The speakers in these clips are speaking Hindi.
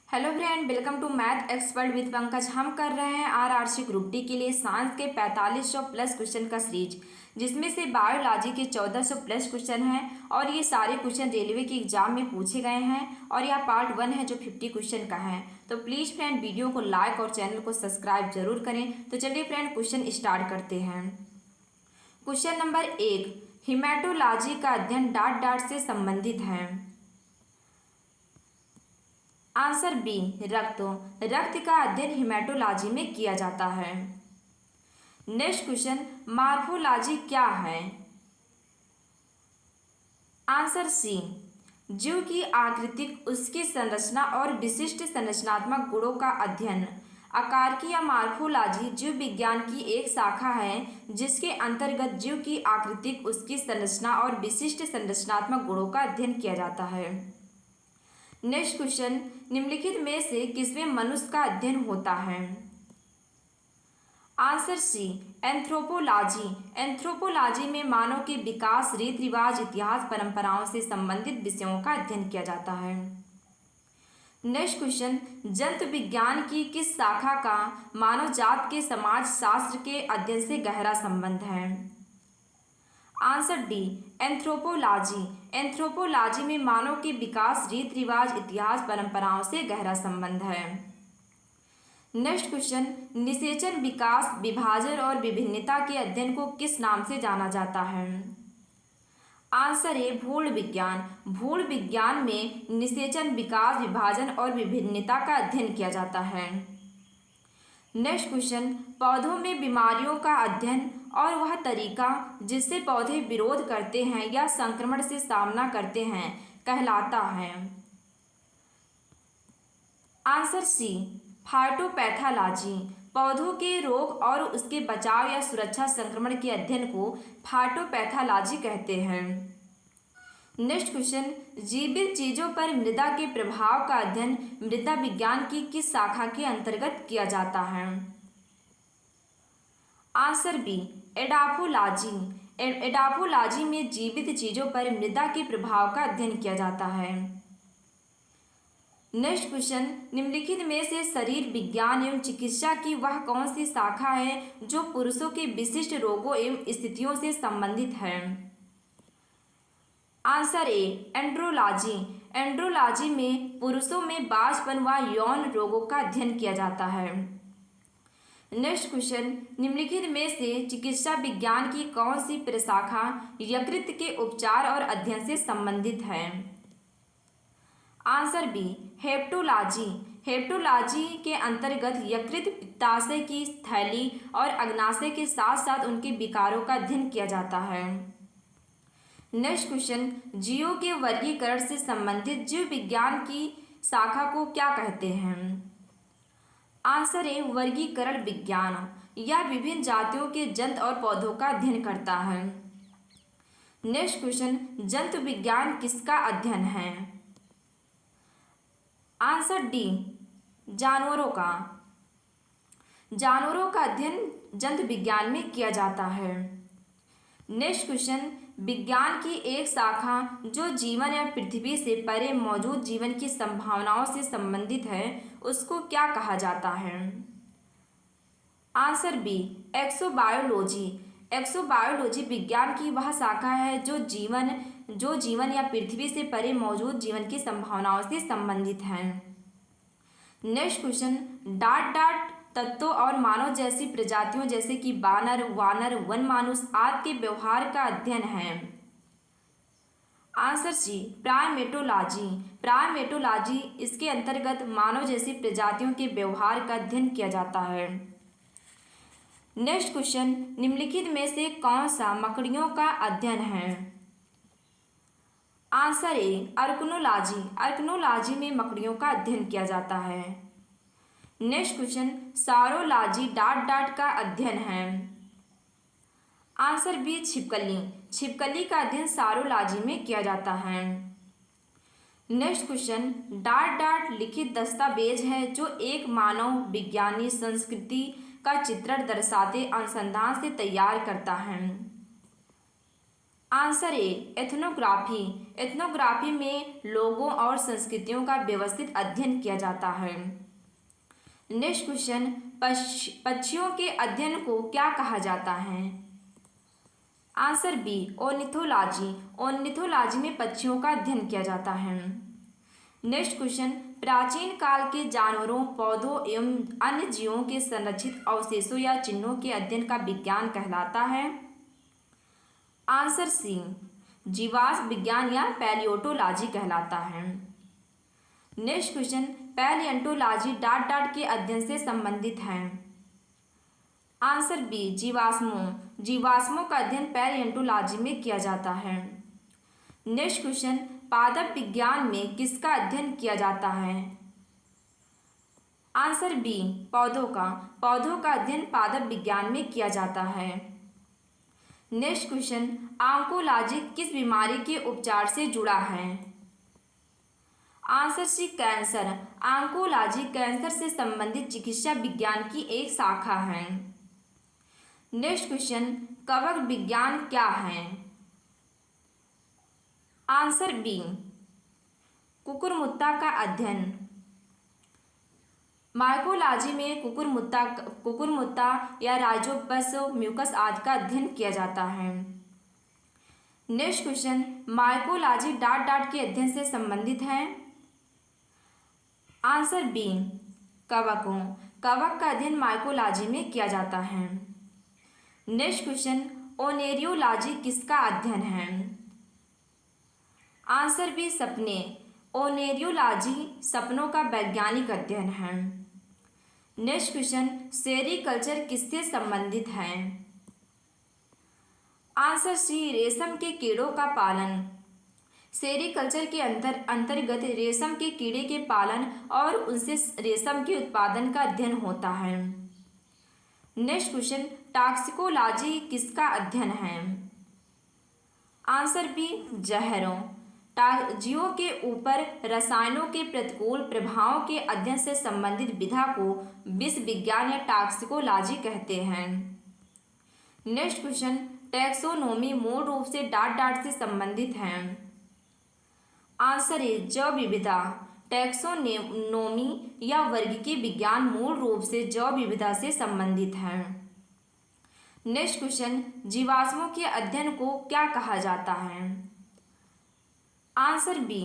Hello friend, welcome to math expert with Pankaj. हम कर रहे हैं आरआरसी ग्रुप डी के लिए साइंस के 4500 प्लस क्वेश्चन का सीरीज, जिसमें से बायोलॉजी के 1400 प्लस क्वेश्चन हैं और ये सारे क्वेश्चन रेलवे के एग्जाम में पूछे गए हैं और यह पार्ट 1 है जो 50 क्वेश्चन का है। तो प्लीज़ फ्रेंड वीडियो को लाइक और चैनल को सब्सक्राइब जरूर करें। तो चलिए फ्रेंड क्वेश्चन स्टार्ट करते हैं। क्वेश्चन नंबर 1, हिमेटोलॉजी का अध्ययन डॉट डॉट से संबंधित है। आंसर बी, रक्त का अध्ययन हिमेटोलॉजी में किया जाता है। नेक्स्ट क्वेश्चन, मॉर्फोलॉजी क्या है। आंसर सी, जीव की आकृतिक, उसकी संरचना और विशिष्ट संरचनात्मक गुणों का अध्ययन। आकार की या मॉर्फोलॉजी जीव विज्ञान की एक शाखा है जिसके अंतर्गत जीव की आकृतिक, उसकी संरचना और विशिष्ट संरचनात्मक गुणों का अध्ययन किया जाता है। नेक्स्ट क्वेश्चन, निम्नलिखित में से किसमें मनुष्य का अध्ययन होता है। आंसर सी, एंथ्रोपोलॉजी। एंथ्रोपोलॉजी में मानव के विकास, रीति रिवाज, इतिहास, परंपराओं से संबंधित विषयों का अध्ययन किया जाता है। नेक्स्ट क्वेश्चन, जंतु विज्ञान की किस शाखा का मानव जात के समाज शास्त्र के अध्ययन से गहरा संबंध है। Answer D, anthropology. एंथ्रोपोलॉजी में मानव के विकास, रीति रिवाज, इतिहास, परंपराओं से गहरा संबंध है। नेक्स्ट क्वेश्चन, निषेचन, विकास, विभाजन और विभिन्नता के अध्ययन को किस नाम से जाना जाता है। आंसर ए, भूल विज्ञान। भूल विज्ञान में निषेचन, विकास, विभाजन और विभिन्नता का अध्ययन किया जाता है। नेक्स्ट क्वेश्चन, पौधों में बीमारियों का अध्ययन और वह तरीका जिससे पौधे विरोध करते हैं या संक्रमण से सामना करते हैं कहलाता है। Answer C, phytopathology. पौधों के रोग और उसके बचाव या सुरक्षा संक्रमण के अध्ययन को फाइटोपैथोलॉजी कहते हैं। नेक्स्ट क्वेश्चन, जीवित चीजों पर मृदा के प्रभाव का अध्ययन मृदा विज्ञान की किस शाखा के अंतर्गत किया जाता है। Answer B, edaphology. एडाफोलॉजी में जीवित चीजों पर मृदा के प्रभाव का अध्ययन किया जाता है। नेक्स्ट क्वेश्चन, निम्नलिखित में से शरीर विज्ञान एवं चिकित्सा की वह कौन सी शाखा है जो पुरुषों के विशिष्ट रोगों एवं स्थितियों से संबंधित है। Answer A, andrology. एंड्रोलॉजी में पुरुषों में बांझपन व यौन रोगों का अध्ययन किया जाता है। नेक्स्ट क्वेश्चन, निम्नलिखित में से चिकित्सा विज्ञान की कौन सी प्रशाखा यकृत के उपचार और अध्ययन से संबंधित है। Answer B, hepatology. हेप्टोलॉजी के अंतर्गत यकृत, पित्ताशय की थैली और अग्नाशय के साथ साथ उनके विकारों का अध्ययन किया जाता है। नेक्स्ट क्वेश्चन, जीवों के वर्गीकरण से संबंधित जीव विज्ञान की शाखा को क्या कहते हैं। आंसर ए, वर्गीकरण विज्ञान। यह विभिन्न जातियों के जंतु और पौधों का अध्ययन करता है। नेक्स्ट क्वेश्चन, जंतु विज्ञान किसका अध्ययन है। आंसर डी, जानवरों का। जानवरों का अध्ययन जंतु विज्ञान में किया जाता है। नेक्स्ट क्वेश्चन, विज्ञान की एक शाखा जो जीवन या पृथ्वी से परे मौजूद जीवन की संभावनाओं से संबंधित है उसको क्या कहा जाता है। Answer B, exobiology. एक्सोबायोलॉजी विज्ञान की वह शाखा है जो जीवन या पृथ्वी से परे मौजूद जीवन की संभावनाओं से संबंधित है। नेक्स्ट क्वेश्चन, डॉट डॉट तत्वों और मानव जैसी प्रजातियों जैसे कि बानर, वानर, वन मानुष आदि के व्यवहार का अध्ययन है। आंसर सी, प्राइमेटोलॉजी। प्राइमेटोलॉजी इसके अंतर्गत मानव जैसी प्रजातियों के व्यवहार का अध्ययन किया जाता है। नेक्स्ट क्वेश्चन, निम्नलिखित में से कौन सा मकड़ियों का अध्ययन है। Answer A, अर्कनोलॉजी। अर्कनोलॉजी में मकड़ियों का अध्ययन किया जाता है। नेक्स्ट क्वेश्चन, सारोलॉजी डॉट डॉट का अध्ययन है। आंसर बी, छिपकली। छिपकली का अध्ययन सारोलॉजी में किया जाता है। नेक्स्ट क्वेश्चन, डॉट डॉट लिखित दस्तावेज है जो एक मानव विज्ञानी संस्कृति का चित्रण दर्शाते अनुसंधान से तैयार करता है। Answer A, ethnography. एथनोग्राफी में लोगों और संस्कृतियों का व्यवस्थित अध्ययन किया जाता है। नेक्स्ट क्वेश्चन, पक्षियों के अध्ययन को क्या कहा जाता है? Answer B, ornithology. ऑर्निथोलॉजी में पक्षियों का अध्ययन किया जाता है। नेक्स्ट क्वेश्चन, प्राचीन काल के जानवरों, पौधों एवं अन्य जीवों के संरक्षित अवशेषों या चिन्हों के अध्ययन का विज्ञान कहलाता है? आंसर सी, जीवाश्म विज्ञान या पैलियोटोलॉजी कहलाता है। नेक्स्ट क्वेश्चन, पैलियोटोलॉजी डाट डाट के अध्ययन से संबंधित है। आंसर बी, जीवाश्मों का अध्ययन पैलियोटोलॉजी में किया जाता है। नेक्स्ट क्वेश्चन, पादप विज्ञान में किसका अध्ययन किया जाता है? आंसर बी, पौधों का अध्ययन पादप विज्ञान में किया जाता है। नेक्स्ट क्वेश्चन, ऑन्कोलॉजी किस बीमारी के उपचार से जुड़ा है? Answer C, cancer. Oncology cancer से संबंधित चिकित्सा विज्ञान की एक शाखा है। नेक्स्ट क्वेश्चन, कवक विज्ञान क्या है? आंसर बी, कुकुरमुत्ता का अध्ययन। माइकोलॉजी में कुकुरमुत्ता या राइजोपस, म्यूकस आदि का अध्ययन किया जाता है। Next question, mycology dot dot के अध्ययन से संबंधित है। आंसर बी, कवक का अध्ययन माइकोलॉजी में किया जाता है। नेक्स्ट क्वेश्चन, ओनेरियोलॉजी किसका अध्ययन है? आंसर बी, सपने। ओनेरियोलॉजी सपनों का वैज्ञानिक अध्ययन है। नेक्स्ट क्वेश्चन, सेरीकल्चर किससे संबंधित है? आंसर सी, रेशम के कीड़ों का पालन। सेरीकल्चर के अंतर्गत रेशम के कीड़े के पालन और उनसे रेशम के उत्पादन का अध्ययन होता है। नेक्स्ट क्वेश्चन, टॉक्सिकोलॉजी किसका अध्ययन है? आंसर बी, जहरों। जीवों के ऊपर रसायनों के प्रतिकूल प्रभावों के अध्ययन से संबंधित विधा को विष विज्ञान या टॉक्सिकोलॉजी कहते हैं। नेक्स्ट क्वेश्चन, टैक्सोनोमी मूल रूप से डाट डाट से संबंधित है। आंसर ए, जैव विविधता। टैक्सोनोमी या वर्गीकीय विज्ञान मूल रूप से जैव विविधता से संबंधित है। नेक्स्ट क्वेश्चन, जीवाश्मों के अध्ययन को क्या कहा जाता है? आंसर बी,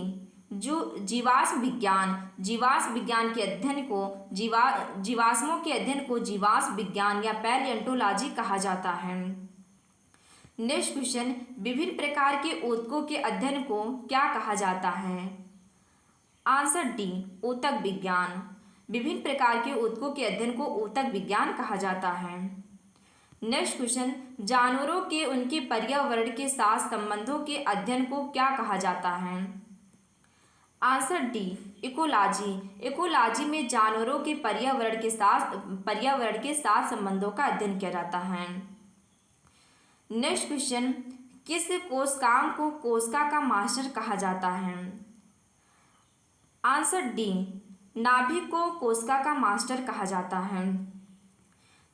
जीवाश्म विज्ञान के अध्ययन को जीवाश्मों के अध्ययन को जीवाश्म विज्ञान या पैलियोटोलॉजी कहा जाता है। नेक्स्ट क्वेश्चन, विभिन्न प्रकार के ऊतकों के अध्ययन को क्या कहा जाता है? आंसर डी, ऊतक विज्ञान। विभिन्न प्रकार के ऊतकों के अध्ययन को ऊतक विज्ञान कहा जाता है। नेक्स्ट क्वेश्चन, जानवरों के उनके पर्यावरण के साथ संबंधों के अध्ययन को क्या कहा जाता है? Answer D, ecology. इकोलॉजी में जानवरों के पर्यावरण के साथ संबंधों का अध्ययन किया जाता है। नेक्स्ट क्वेश्चन, किस कोशिकांग को कोशिका का मास्टर कहा जाता है? आंसर डी, नाभिक को कोशिका का मास्टर कहा जाता है।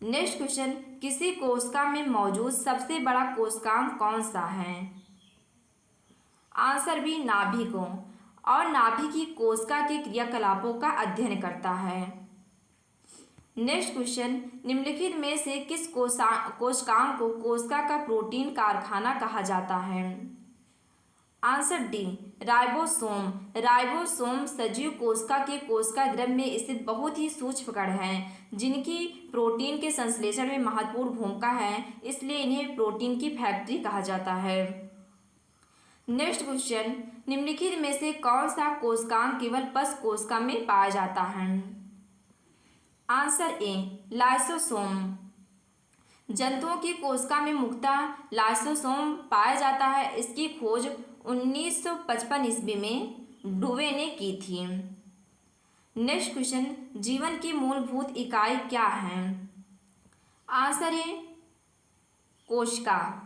नेक्स्ट क्वेश्चन, किसी कोशिका में मौजूद सबसे बड़ा कोशिकांग कौन सा है? आंसर बी, नाभिक। और नाभिक ही कोशिका के क्रियाकलापों का अध्ययन करता है। नेक्स्ट क्वेश्चन, निम्नलिखित में से किस कोशिकांग को कोशिका का प्रोटीन कारखाना कहा जाता है? Answer D, ribosome. राइबोसोम सजीव कोशिका के कोशिका द्रव्य में स्थित बहुत ही सूक्ष्म कण हैं जिनकी प्रोटीन के संश्लेषण में महत्वपूर्ण भूमिका है, इसलिए इन्हें प्रोटीन की फैक्ट्री कहा जाता है। नेक्स्ट क्वेश्चन, निम्नलिखित में से कौन सा कोशिकांग केवल पशु कोशिका में पाया जाता है? Answer A, lysosome. जंतुओं की कोशिका में मुख्यतः लाइसोसोम पाया जाता है। इसकी खोज 1955 ईस्वी में डुवे ने की थी। नेक्स्ट क्वेश्चन, जीवन की मूलभूत इकाई क्या है? आंसर है कोशिका।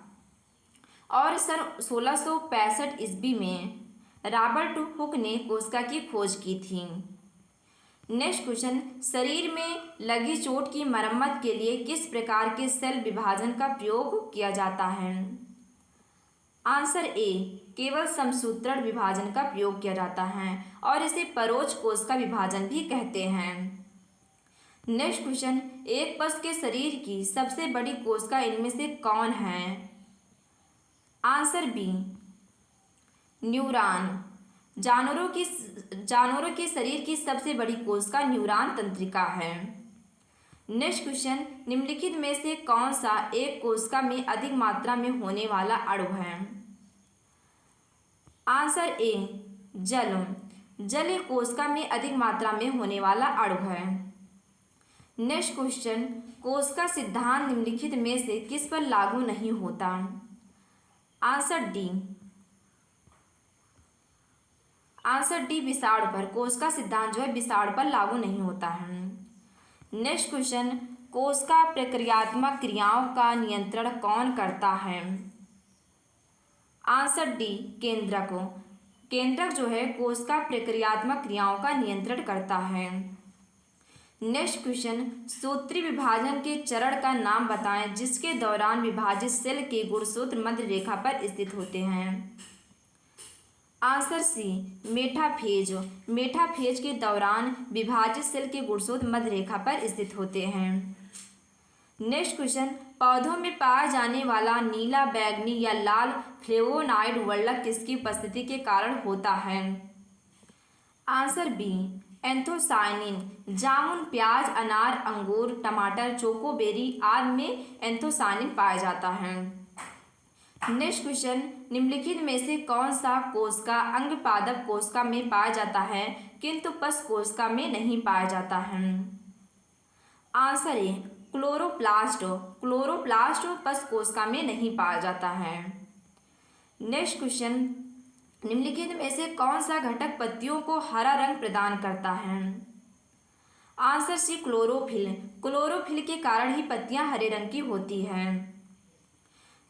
और सन 1665 ईस्वी में रॉबर्ट हुक ने कोशिका की खोज की थी। नेक्स्ट क्वेश्चन, शरीर में लगी चोट की मरम्मत के लिए किस प्रकार के सेल विभाजन का प्रयोग किया जाता है? आंसर ए, केवल समसूत्रण विभाजन का प्रयोग किया जाता है और इसे परोक्ष कोश का विभाजन भी कहते हैं। नेक्स्ट क्वेश्चन, एक पशु के शरीर की सबसे बड़ी कोशिका इनमें से कौन है? Answer B, neuron. जानवरों के शरीर की सबसे बड़ी कोशिका न्यूरॉन तंत्रिका है। नेक्स्ट क्वेश्चन, निम्नलिखित में से कौन सा एक कोशिका में अधिक मात्रा में होने वाला अणु है? आंसर ए, जल। जल एक कोशिका में अधिक मात्रा में होने वाला अणु है। नेक्स्ट क्वेश्चन, कोशिका सिद्धांत निम्नलिखित में से किस पर लागू नहीं होता? आंसर डी, विषाणु पर। कोशिका सिद्धांत जो है विषाणु पर लागू नहीं होता है। नेक्स्ट क्वेश्चन, कोशिका प्रक्रियात्मक क्रियाओं का नियंत्रण कौन करता है? आंसर डी, केंद्रक। केंद्रक जो है कोशिका प्रक्रियात्मक क्रियाओं का नियंत्रण करता है। नेक्स्ट क्वेश्चन, सूत्री विभाजन के चरण का नाम बताएं जिसके दौरान विभाजित सेल के गुणसूत्र मध्य रेखा पर स्थित होते हैं। Answer C, metaphase. मेटाफेज के दौरान विभाजित सेल के गुणसूत्र मध्य रेखा पर स्थित होते हैं। नेक्स्ट क्वेश्चन, पौधों में पाया जाने वाला नीला, बैंगनी या लाल फ्लेवोनॉइड वर्णक किसकी उपस्थिति के कारण होता है? Answer B, anthocyanin. जामुन, प्याज, अनार, अंगूर, टमाटर, चोकोबेरी आदि में एंथोसायनिन पाया जाता है। नेक्स्ट क्वेश्चन, निम्नलिखित में से कौन सा कोशिका अंग पादप कोशिका में पाया जाता है किंतु पश कोशिका में नहीं पाया जाता है? Answer A, chloroplast. क्लोरोप्लास्ट पश कोशिका में नहीं पाया जाता है। नेक्स्ट क्वेश्चन, निम्नलिखित में से कौन सा घटक पत्तियों को हरा रंग प्रदान करता है? आंसर सी, क्लोरोफिल। क्लोरोफिल के कारण ही पत्तियां हरे रंग की होती हैं।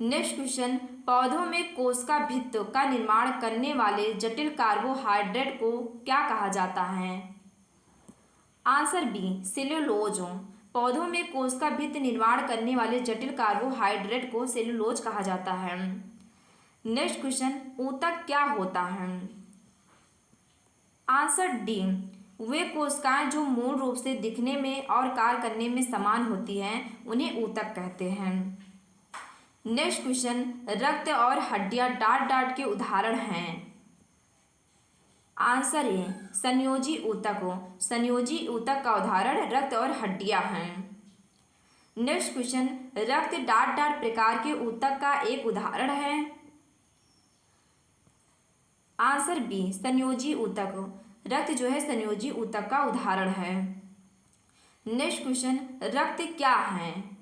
नेक्स्ट क्वेश्चन, पौधों में कोशिका भित्ति का निर्माण करने वाले जटिल कार्बोहाइड्रेट को क्या कहा जाता है? Answer B, cellulose. पौधों में कोशिका भित्ति निर्माण करने वाले जटिल कार्बोहाइड्रेट को सेल्यूलोज कहा जाता है। नेक्स्ट क्वेश्चन, ऊतक क्या होता है? आंसर डी, वे कोशिकाएं जो मूल रूप से दिखने में और कार्य करने में समान होती हैं उन्हें ऊतक कहते हैं। नेक्स्ट क्वेश्चन, रक्त और हड्डियां डाट डाट के उदाहरण हैं। आंसर ए, संयोजी ऊतक। संयोजी ऊतक का उदाहरण रक्त और हड्डियां हैं। नेक्स्ट क्वेश्चन, रक्त डाट डाट प्रकार के ऊतक का एक उदाहरण है। आंसर बी, संयोजी ऊतक। रक्त जो है संयोजी ऊतक का उदाहरण है। नेक्स्ट क्वेश्चन, रक्त क्या है?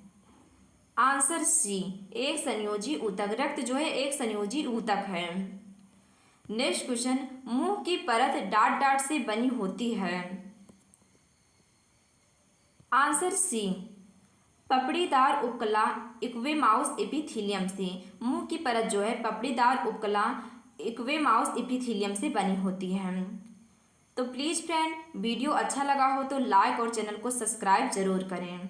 आंसर सी, एक संयोजी ऊतक। रक्त जो है एक संयोजी ऊतक है। नेक्स्ट क्वेश्चन, मुंह की परत डाट डाट से बनी होती है। आंसर सी, पपड़ीदार उपकला इक्वेमाउस एपिथीलियम से। मुंह की परत जो है पपड़ीदार उपकला इक्वेमाउस एपिथीलियम से बनी होती है। तो प्लीज़ फ्रेंड, वीडियो अच्छा लगा हो तो लाइक और चैनल को सब्सक्राइब जरूर करें।